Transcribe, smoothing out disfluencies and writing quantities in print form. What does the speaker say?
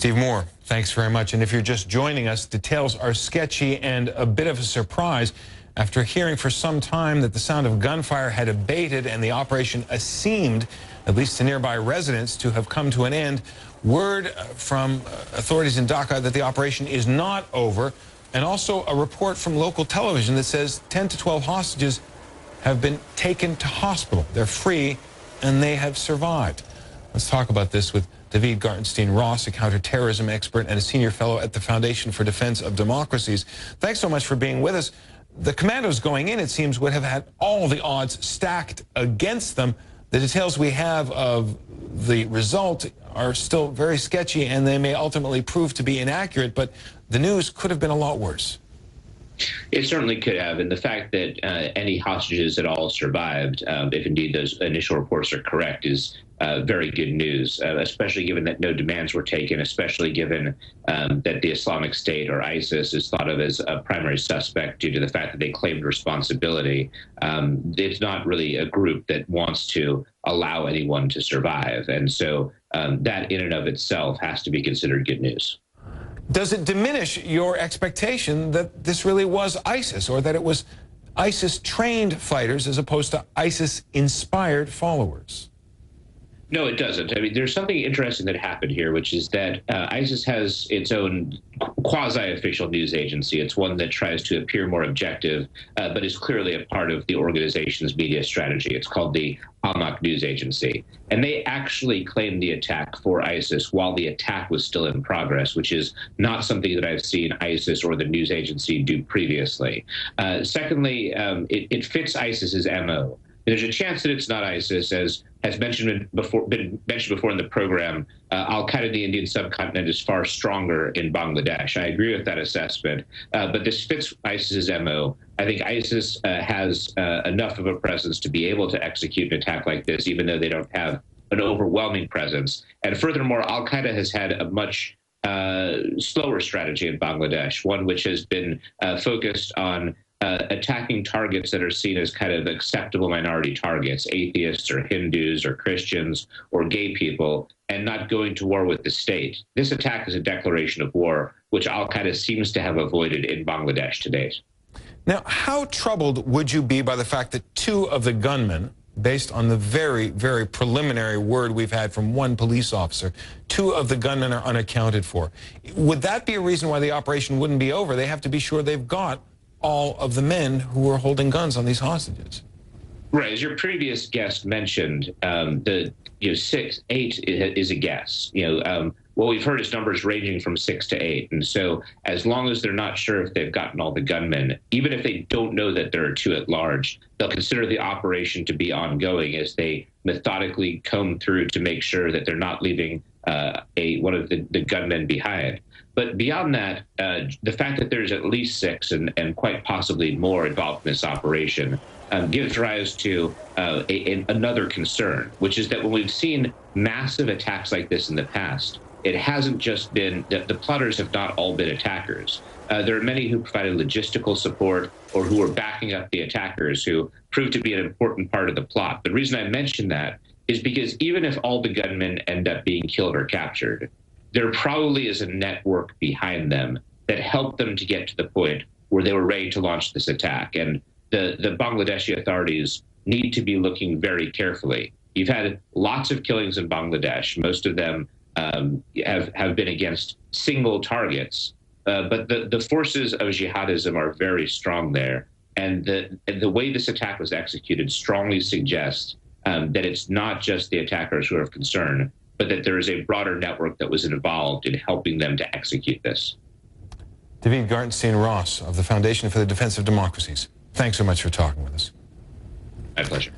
Steve Moore, thanks very much. And if you're just joining us, details are sketchy and a bit of a surprise. After hearing for some time that the sound of gunfire had abated and the operation seemed, at least to nearby residents, to have come to an end, word from authorities in Dhaka that the operation is not over, and also a report from local television that says 10 to 12 hostages have been taken to hospital. They're free and they have survived. Let's talk about this with Daveed Gartenstein-Ross, a counterterrorism expert and a senior fellow at the Foundation for Defense of Democracies. Thanks so much for being with us. The commandos going in, it seems, would have had all the odds stacked against them. The details we have of the result are still very sketchy, and they may ultimately prove to be inaccurate, but the news could have been a lot worse. It certainly could have, and the fact that any hostages at all survived, if indeed those initial reports are correct, is very good news, especially given that no demands were taken, especially given that the Islamic State, or ISIS, is thought of as a primary suspect due to the fact that they claimed responsibility. It's not really a group that wants to allow anyone to survive, and so that in and of itself has to be considered good news. Does it diminish your expectation that this really was ISIS, or that it was ISIS-trained fighters as opposed to ISIS-inspired followers? No, it doesn't. I mean, there's something interesting that happened here, which is that ISIS has its own quasi-official news agency. It's one that tries to appear more objective, but is clearly a part of the organization's media strategy. It's called the Al-Maq News Agency. And they actually claimed the attack for ISIS while the attack was still in progress, which is not something that I've seen ISIS or the news agency do previously. Secondly, it fits ISIS's MO. There's a chance that it's not ISIS, as has been mentioned before in the program. Al-Qaeda in the Indian subcontinent is far stronger in Bangladesh. I agree with that assessment, but this fits ISIS's MO. I think ISIS has enough of a presence to be able to execute an attack like this, even though they don't have an overwhelming presence. And furthermore, Al-Qaeda has had a much slower strategy in Bangladesh, one which has been focused on attacking targets that are seen as kind of acceptable minority targets, atheists or Hindus or Christians or gay people, and not going to war with the state. This attack is a declaration of war, which Al-Qaeda seems to have avoided in Bangladesh to date. Now, how troubled would you be by the fact that two of the gunmen, based on the very, very preliminary word we've had from one police officer, two of the gunmen are unaccounted for? Would that be a reason why the operation wouldn't be over? They have to be sure they've got all of the men who were holding guns on these hostages. Right, as your previous guest mentioned, the 6, 8 is a guess. What we've heard is numbers ranging from 6 to 8, and so as long as they're not sure if they've gotten all the gunmen, even if they don't know that there are two at large, they'll consider the operation to be ongoing as they methodically comb through to make sure that they're not leaving one of the gunmen behind. But beyond that, the fact that there's at least 6 and quite possibly more involved in this operation gives rise to another concern, which is that when we've seen massive attacks like this in the past, it hasn't just been that the plotters have not all been attackers. There are many who provided logistical support or who were backing up the attackers who proved to be an important part of the plot. The reason I mention that is because even if all the gunmen end up being killed or captured, there probably is a network behind them that helped them to get to the point where they were ready to launch this attack. And the Bangladeshi authorities need to be looking very carefully. You've had lots of killings in Bangladesh. Most of them have been against single targets. But the forces of jihadism are very strong there. And the way this attack was executed strongly suggests that it's not just the attackers who are of concern, but that there is a broader network that was involved in helping them to execute this. Daveed Gartenstein-Ross of the Foundation for the Defense of Democracies, thanks so much for talking with us. My pleasure.